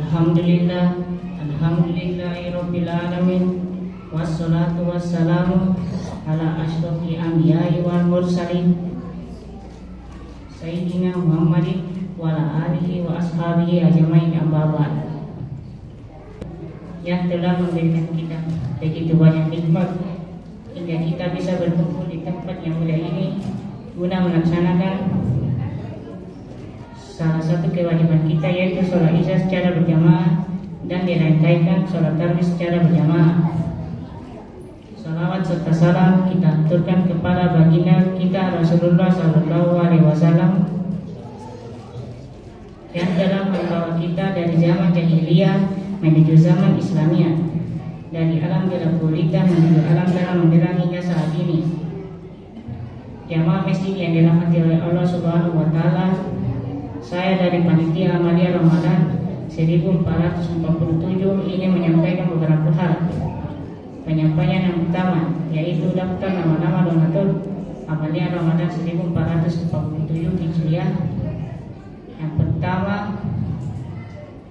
Alhamdulillah, alhamdulillahirabbil alamin. Wassalatu wassalamu ala asyrofil anbiya'i wal mursalin Sayyidina Muhammadin wa ala alihi wa ashabihi ajmain, amma ba'd. Yang telah memberikan kita begitu banyak nikmat hingga kita bisa berkumpul di tempat yang mulia ini guna melaksanakan salah satu kewajiban kita, yaitu sholat isya secara berjamaah dan dirangkaikan sholat tarawih secara berjamaah. Salawat serta salam kita aturkan kepada baginda kita Rasulullah SAW yang telah membawa kita dari zaman jahiliyah menuju zaman Islamiyah, dari alam gelap gulita menuju alam terang benderang hingga saat ini. Jamaah masjid yang dirahmati oleh Allah Subhanahu wa Ta'ala, saya dari Panitia Amalia Ramadan 1447 ingin menyampaikan beberapa hal. Penyampaian yang pertama yaitu daftar nama-nama donatur Amalia Ramadan 1447 Hijriah. Yang pertama,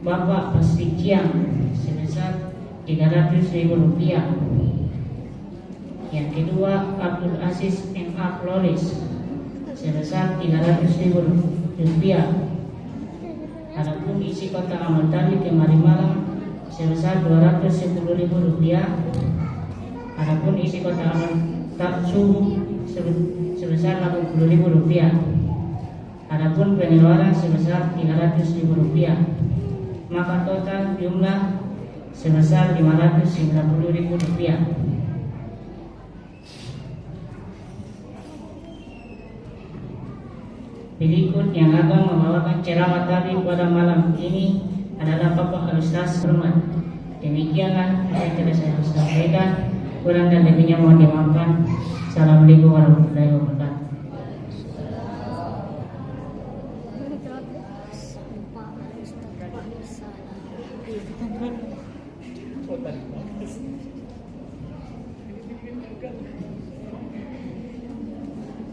Bapak Pasrikian sebesar Rp300.000. Yang kedua, Abdul Aziz M.A. Flores sebesar Rp300.000. Adapun isi kotak amal tadi kemarin malam sebesar Rp210.000. Adapun isi kotak amal subuh sebesar Rp80.000. Adapun pengeluaran sebesar Rp300.000. Maka total jumlah sebesar Rp590.000. Berikut yang akan membawakan ceramah tadi pada malam ini adalah Bapak Ustaz Hormat. Demikianlah yang telah saya sampaikan. Kurang dan lebihnya mohon dimaafkan. Assalamualaikum warahmatullahi wabarakatuh.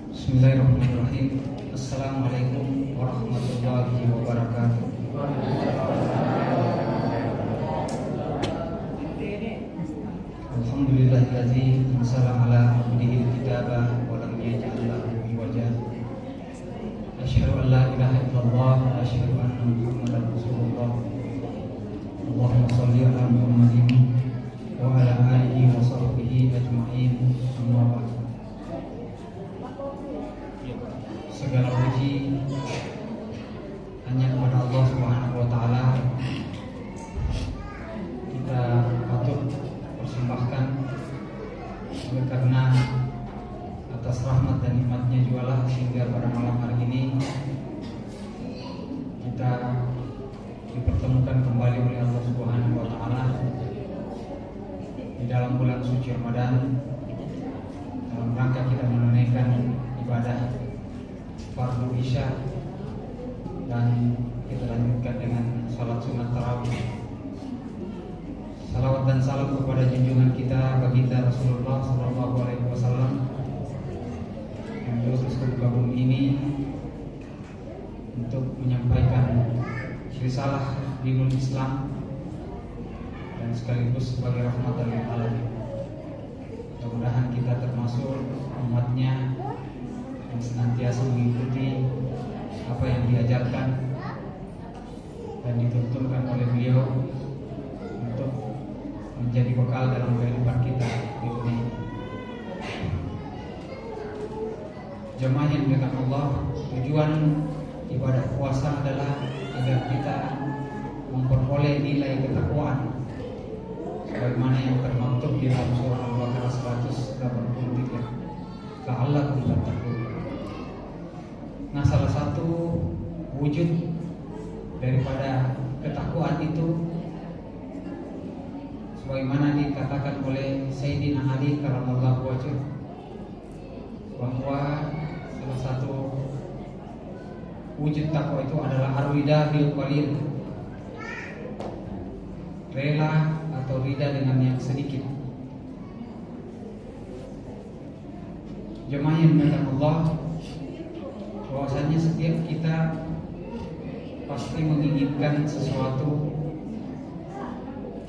Bismillahirrahmanirrahim. Assalamualaikum warahmatullahi wabarakatuh. Alhamdulillahilladzi anzala ala abdihi kitaba wa lam yaj'al lahu iwaja. Asyhadu an la ilaha illallah wa asyhadu anna Muhammadar Rasulullah. Allahumma shalli ala Muhammadin wa ala alihi wa sahbihi ajma'in. Amma ba'd. Segala puji hanya kepada Allah Subhanahu wa Ta'ala. Kita patut persembahkan karena atas rahmat dan nikmatnya jualah sehingga pada malam hari ini kita dipertemukan kembali oleh Allah Subhanahu wa Ta'ala di dalam bulan suci Ramadan dalam rangka kita menunaikan ibadah fardu isya dan kita lanjutkan dengan salat sunat tarawih. Salawat dan salam kepada junjungan kita baginda Rasulullah SAW yang diutus ke muka bumi ini untuk menyampaikan risalah dinul Islam dan sekaligus sebagai rahmatan lil alamin. Mudah-mudahan kita termasuk umatnya yang senantiasa mengikuti apa yang diajarkan dan dituntunkan oleh beliau untuk menjadi bekal dalam kehidupan kita di dunia. Jemaah yang dimuliakan Allah, tujuan ibadah puasa adalah agar kita memperoleh nilai ketakwaan sebagaimana yang termaktub di dalam surah Al-Baqarah 183. La'allakum tattaqun. Nah, salah satu wujud daripada ketakwaan itu sebagaimana dikatakan oleh Sayyidina Ali karramallahu wajhahu bahwa salah satu wujud takwa itu adalah arwida bil qalil, rela atau rida dengan yang sedikit. Jemaah yang dimuliakan Allah, bahwasanya setiap kita pasti menginginkan sesuatu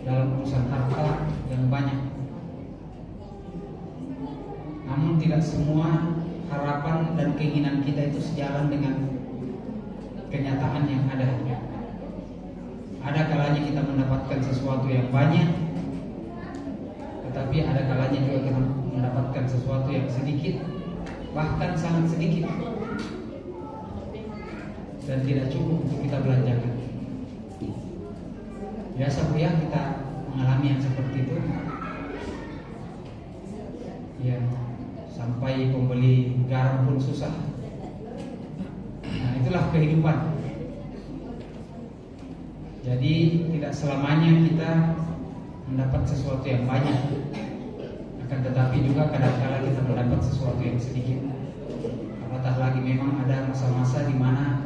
dalam urusan harta yang banyak. Namun tidak semua harapan dan keinginan kita itu sejalan dengan kenyataan yang ada. Ada kalanya kita mendapatkan sesuatu yang banyak, tetapi ada kalanya juga kita mendapatkan sesuatu yang sedikit, bahkan sangat sedikit, dan tidak cukup untuk kita belanjakan. Biasa ya kita mengalami yang seperti itu. Ya, sampai pembeli garam pun susah. Nah, itulah kehidupan. Jadi tidak selamanya kita mendapat sesuatu yang banyak, akan tetapi juga kadang-kala kita mendapat sesuatu yang sedikit. Apatah lagi memang ada masa-masa di mana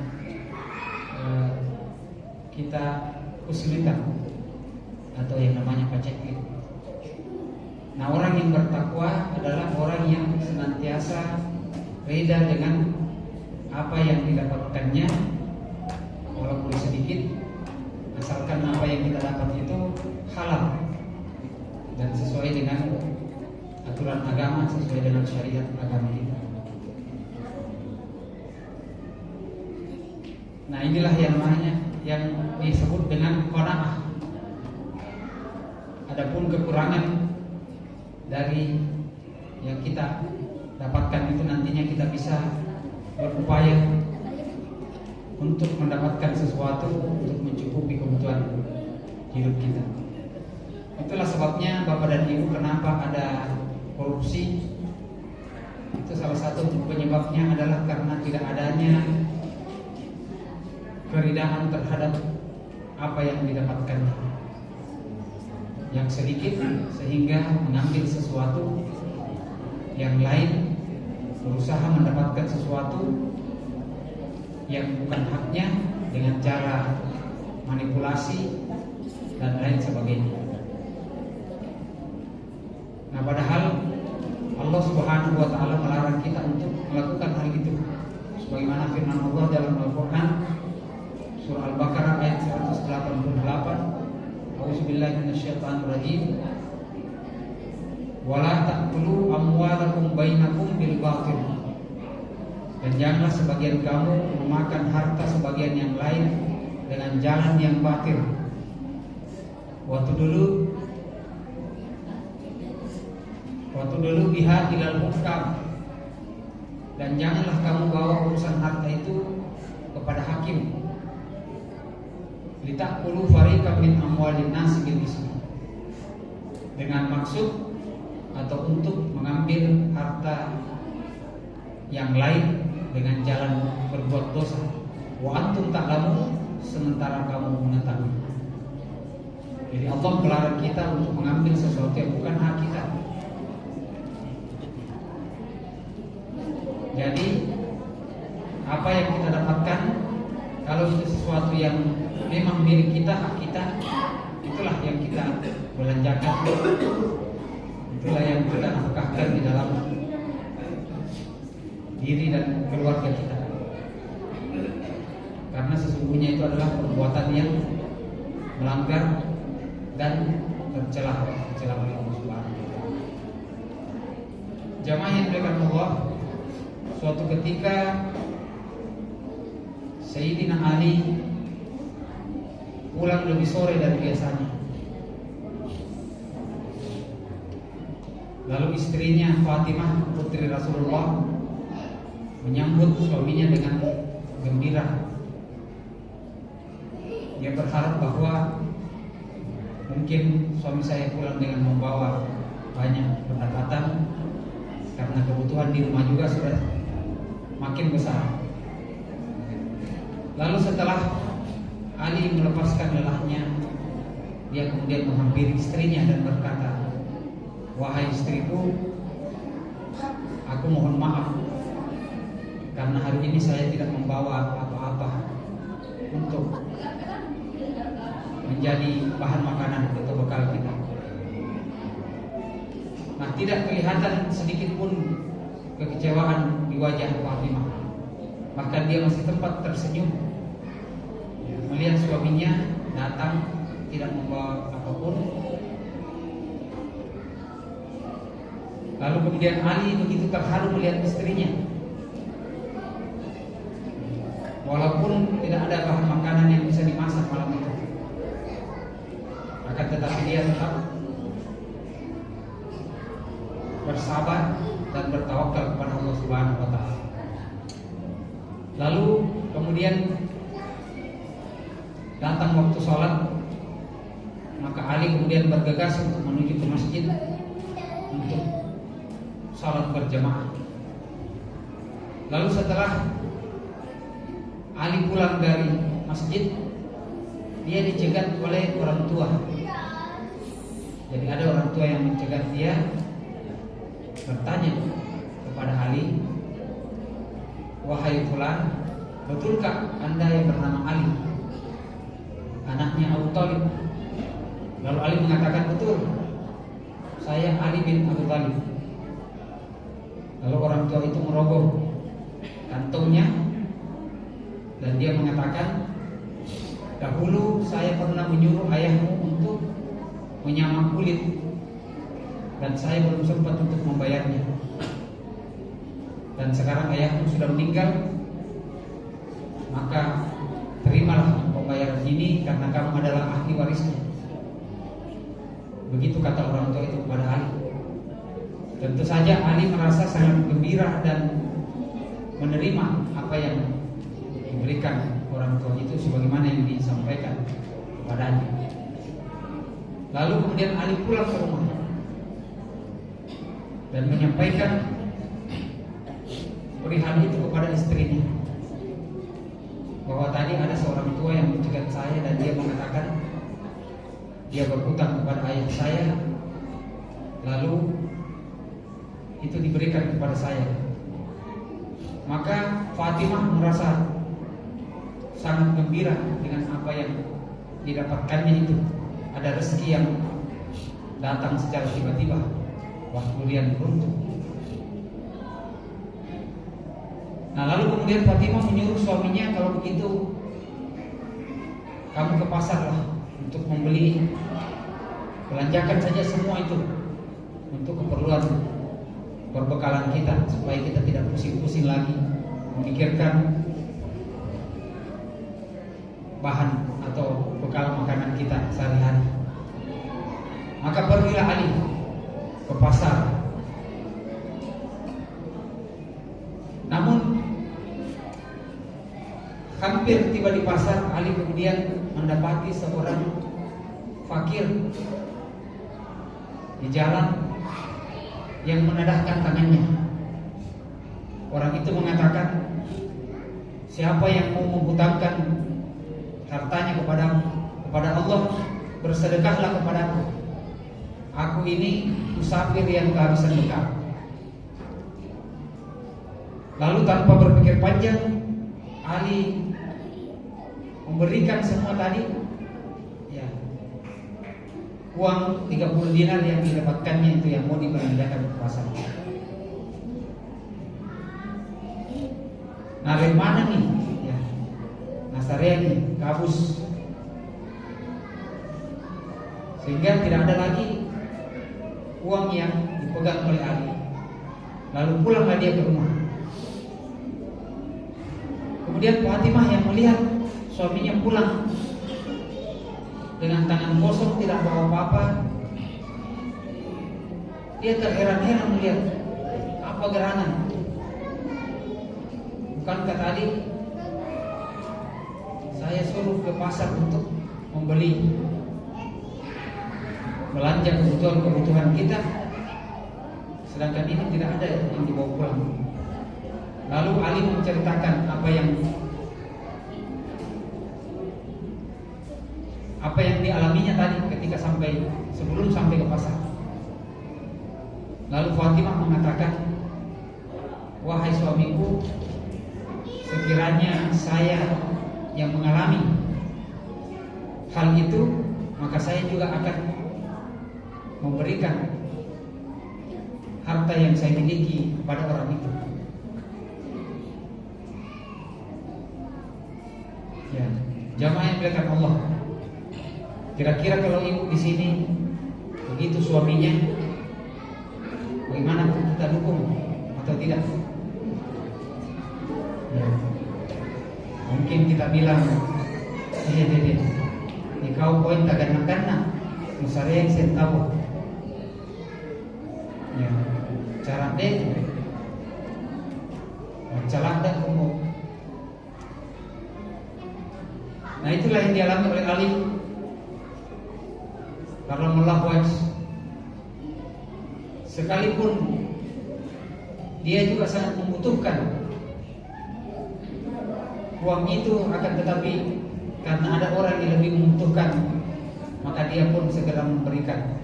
kita kesulitan atau yang namanya paceklik. Nah, orang yang bertakwa adalah orang yang senantiasa reda dengan apa yang didapatkannya, walaupun sedikit, asalkan apa yang kita dapat itu halal dan sesuai dengan aturan agama, sesuai dengan syariat agama kita. Nah, inilah yang namanya yang disebut dengan qanaah. Adapun kekurangan dari yang kita dapatkan itu nantinya kita bisa berupaya untuk mendapatkan sesuatu untuk mencukupi kebutuhan hidup kita. Itulah sebabnya Bapak dan Ibu kenapa ada korupsi. Itu salah satu penyebabnya adalah karena tidak adanya keridaan terhadap apa yang didapatkannya, yang sedikit sehingga mengambil sesuatu yang lain, berusaha mendapatkan sesuatu yang bukan haknya dengan cara manipulasi dan lain sebagainya. Nah, padahal Allah Subhanahu wa taala melarang kita untuk melakukan hal itu. Sebagaimana firman Allah dalam Al-Qur'an surah Al-Baqarah ayat 188, A'udzubillahi minasyaitonirrajim. Wala ta'kulu amwalakum bainakum bil batil. Dan janganlah sebagian kamu memakan harta sebagian yang lain dengan jalan yang batil. Waktu dulu biha ilal hukam. Dan janganlah kamu bawa urusan harta itu kepada hakim. Litakulu fariqam min amwalin nas bil ismi. Dengan maksud atau untuk mengambil harta yang lain dengan jalan berbuat dosa. Wa antum ta'lamun, sementara kamu mengetahui. Jadi Allah melarang kita untuk mengambil sesuatu yang bukan hak kita. Jadi apa yang kita dapatkan, kalau itu sesuatu yang memang milik kita, hak kita, itulah yang kita belanjakan. Itulah yang kita nafkahkan di dalam diri dan keluarga kita. Karena sesungguhnya itu adalah perbuatan yang melanggar dan tercela oleh Allah Subhanahu wa taala. Jamaah yang dimuliakan Allah, suatu ketika Sayyidina Ali pulang lebih sore dari biasanya. Lalu istrinya Fatimah, putri Rasulullah, menyambut suaminya dengan gembira. Dia berharap bahwa mungkin suami saya pulang dengan membawa banyak pendapatan, karena kebutuhan di rumah juga sudah makin besar. Lalu setelah Ali melepaskan lelahnya, dia kemudian menghampiri istrinya dan berkata, "Wahai istriku, aku mohon maaf karena hari ini saya tidak membawa apa-apa untuk menjadi bahan makanan atau bekal kita." Nah, tidak kelihatan sedikit pun kekecewaan di wajah Fatimah. Bahkan dia masih tempat tersenyum melihat suaminya datang tidak membawa apapun. Lalu kemudian Ali begitu terharu melihat istrinya. Walaupun tidak ada bahan makanan yang bisa dimasak malam itu, akan tetapi dia tetap bersabar dan bertawakal kepada Allah Subhanahu wa taala. Lalu kemudian datang waktu sholat, maka Ali kemudian bergegas untuk menuju ke masjid untuk sholat berjamaah. Lalu setelah Ali pulang dari masjid, dia dicegat oleh orang tua. Jadi ada orang tua yang mencegat dia, bertanya kepada Ali, "Wahai fulan, betulkah Anda yang bernama Ali, anaknya Abu Thalib?" Lalu Ali mengatakan, "Betul, saya Ali bin Abu Thalib." Lalu orang tua itu merogoh kantongnya dan dia mengatakan, "Dahulu saya pernah menyuruh ayahmu untuk menyamak kulit dan saya belum sempat untuk membayarnya. Dan sekarang ayahmu sudah meninggal, maka terimalah pembayaran ini karena kamu adalah ahli warisnya." Begitu kata orang tua itu kepada Ali. Tentu saja Ali merasa sangat gembira dan menerima apa yang diberikan orang tua itu sebagaimana yang disampaikan kepadanya. Lalu kemudian Ali pulang ke rumah dan menyampaikan perihal itu kepada istrinya, bahwa tadi ada seorang tua yang mencegat saya dan dia mengatakan dia berhutang kepada ayah saya, lalu itu diberikan kepada saya. Maka Fatimah merasa sangat gembira dengan apa yang didapatkannya itu. Ada rezeki yang datang secara tiba-tiba, waktu dia beruntung. Nah, lalu kemudian Fatimah menyuruh suaminya, "Kalau begitu kamu ke pasar lah untuk membeli, belanjakan saja semua itu untuk keperluan perbekalan kita, supaya kita tidak pusing-pusing lagi memikirkan bahan atau bekal makanan kita sehari-hari." Maka pergilah Ali ke pasar. Namun hampir tiba di pasar, Ali kemudian mendapati seorang fakir di jalan yang menadahkan tangannya. Orang itu mengatakan, "Siapa yang mau menghutangkan hartanya kepada Allah, bersedekahlah kepadaku. Aku ini musafir yang kehabisan bekal." Lalu tanpa berpikir panjang, Ali memberikan semua tadi, ya, uang 30 dinar yang didapatkannya itu yang mau dibelanjakan ke pasar. Nah, dari mana nih? Ya, Nasariani, kabus. Sehingga tidak ada lagi uang yang dipegang oleh Ali. Lalu pulanglah dia ke rumah. Kemudian Fatimah yang melihat suaminya pulang dengan tangan kosong, tidak bawa apa-apa, dia terheran-heran melihat, apa gerangan? Bukankah tadi saya suruh ke pasar untuk membeli belanja kebutuhan kita, sedangkan ini tidak ada yang dibawa pulang. Lalu Ali menceritakan apa yang dialaminya tadi ketika sebelum sampai ke pasar. Lalu Fatimah mengatakan, "Wahai suamiku, sekiranya saya yang mengalami hal itu, maka saya juga akan memberikan harta yang saya miliki kepada orang itu." Ya, jamaah yang dimuliakan Allah, Kira-kira kalau ibu di sini begitu suaminya, bagaimana kita dukung atau tidak? Ya. Mungkin kita bilang, dede, kau poin tak gana-gana, musare yang saya tahu. Ya, cara deh, macalah dan umum. Nah itulah yang dialami oleh Ali karamullah wajh. Sekalipun dia juga sangat membutuhkan uang itu, akan tetapi karena ada orang yang lebih membutuhkan, maka dia pun segera memberikan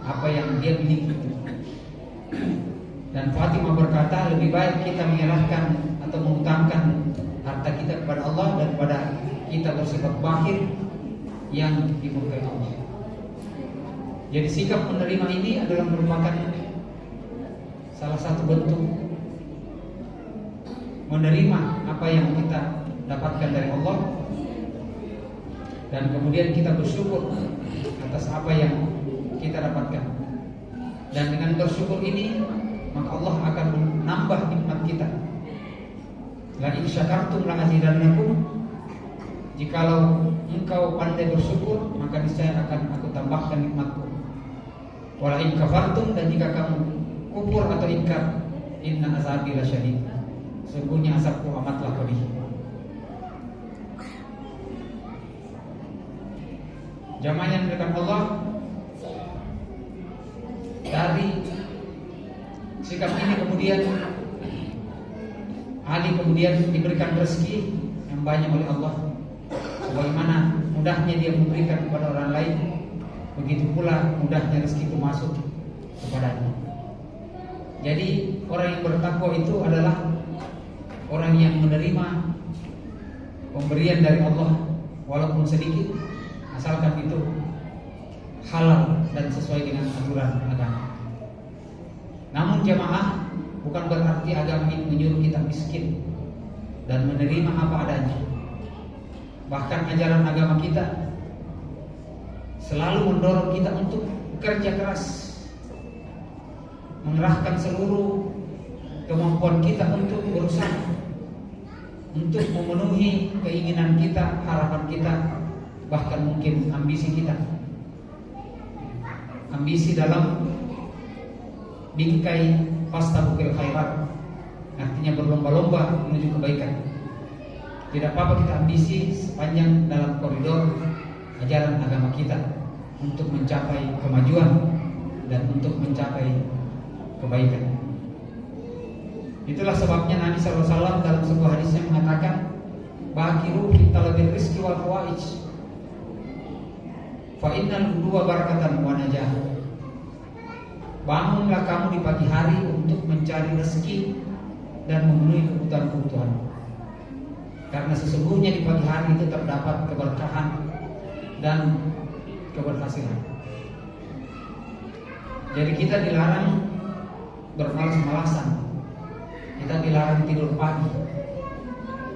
apa yang dia miliki. Dan Fatimah berkata, lebih baik kita menyerahkan atau mengutangkan harta kita kepada Allah daripada kita bersifat bakhil yang dimurkai Allah. Jadi sikap menerima ini adalah merupakan salah satu bentuk menerima apa yang kita dapatkan dari Allah, dan kemudian kita bersyukur atas apa yang kita dapatkan. Dan dengan bersyukur ini, maka Allah akan menambah nikmat kita. La in syakartum la azidannakum. Jikalau engkau pandai bersyukur, maka niscaya akan aku tambahkan nikmatku. Wala in kafartum, dan jika kamu kufur atau ingkar, inna azabi lasyadid. Sungguhnya azabku amatlah pedih. Jamaah yang dimuliakan Allah, dari sikap ini kemudian Ali kemudian diberikan rezeki yang banyak oleh Allah. Sebagaimana mudahnya dia memberikan kepada orang lain, begitu pula mudahnya rezeki itu masuk kepadanya. Jadi orang yang bertakwa itu adalah orang yang menerima pemberian dari Allah walaupun sedikit, asalkan itu halal dan sesuai dengan aturan agama. Namun jamaah, bukan berarti agama ini menyuruh kita miskin dan menerima apa adanya. Bahkan ajaran agama kita selalu mendorong kita untuk bekerja keras, mengerahkan seluruh kemampuan kita untuk berusaha, untuk memenuhi keinginan kita, harapan kita, bahkan mungkin ambisi kita. Ambisi dalam bingkai fastabukil khairat, artinya berlomba-lomba menuju kebaikan. Tidak apa-apa kita ambisi sepanjang dalam koridor ajaran agama kita untuk mencapai kemajuan dan untuk mencapai kebaikan. Itulah sebabnya Nabi SAW dalam sebuah hadisnya mengatakan, bakiru fi talabil rizqi wal fawaij, fa innal ghudwa barakatan wa najah. Bangunlah kamu di pagi hari untuk mencari rezeki dan memenuhi kebutuhan-kebutuhan. Karena sesungguhnya di pagi hari itu terdapat keberkahan dan keberhasilan. Jadi kita dilarang bermalas-malasan, kita dilarang tidur pagi.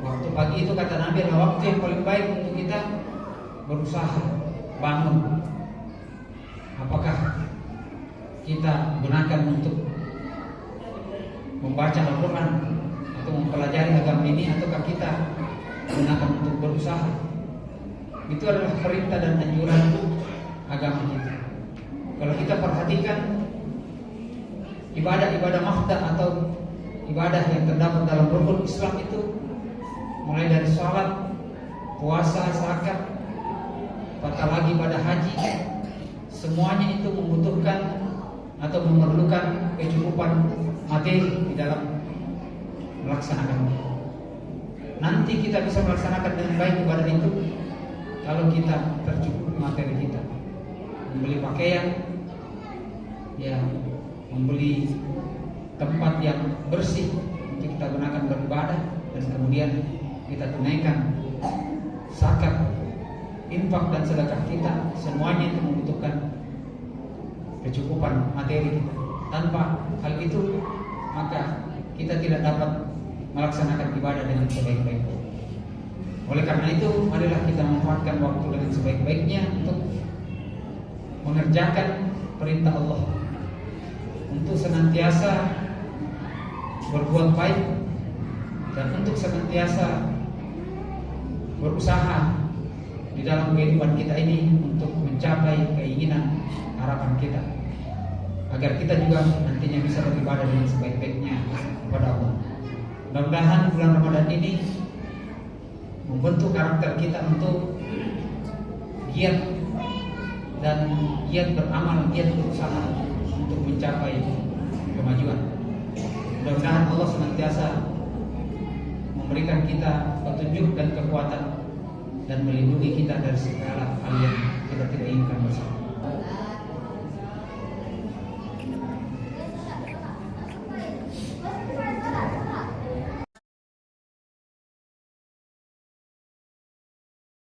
Waktu pagi itu kata Nabi adalah waktu yang paling baik untuk kita berusaha bangun. Apakah kita gunakan untuk membaca Al-Quran atau mempelajari agama ini, ataukah kita gunakan untuk berusaha? Itu adalah perintah dan anjuran agama kita. Kalau kita perhatikan ibadah-ibadah mahdah atau ibadah yang terdapat dalam rukun Islam itu, mulai dari sholat, puasa, zakat, apatah lagi pada haji, semuanya itu membutuhkan atau memerlukan kecukupan materi di dalam melaksanakannya. Nanti kita bisa melaksanakan dengan baik ibadah itu kalau kita tercukupi materi kita, membeli pakaian, ya, membeli tempat yang bersih untuk kita gunakan beribadah, dan kemudian kita tunaikan zakat, infak dan sedekah kita. Semuanya itu membutuhkan kecukupan materi kita. Tanpa hal itu, maka kita tidak dapat melaksanakan ibadah dengan sebaik-baiknya. Oleh karena itu, marilah kita memanfaatkan waktu dengan sebaik-baiknya untuk mengerjakan perintah Allah, untuk senantiasa berbuat baik, dan untuk senantiasa berusaha di dalam kehidupan kita ini untuk mencapai keinginan harapan kita, agar kita juga nantinya bisa beribadah dengan sebaik-baiknya kepada Allah. Mudah-mudahan bulan Ramadan ini membentuk karakter kita untuk giat dan giat beramal, giat berusaha untuk mencapai kemajuan. Mudah-mudahan Allah senantiasa memberikan kita petunjuk dan kekuatan dan melindungi kita dari segala hal yang kita tidak inginkan bersama.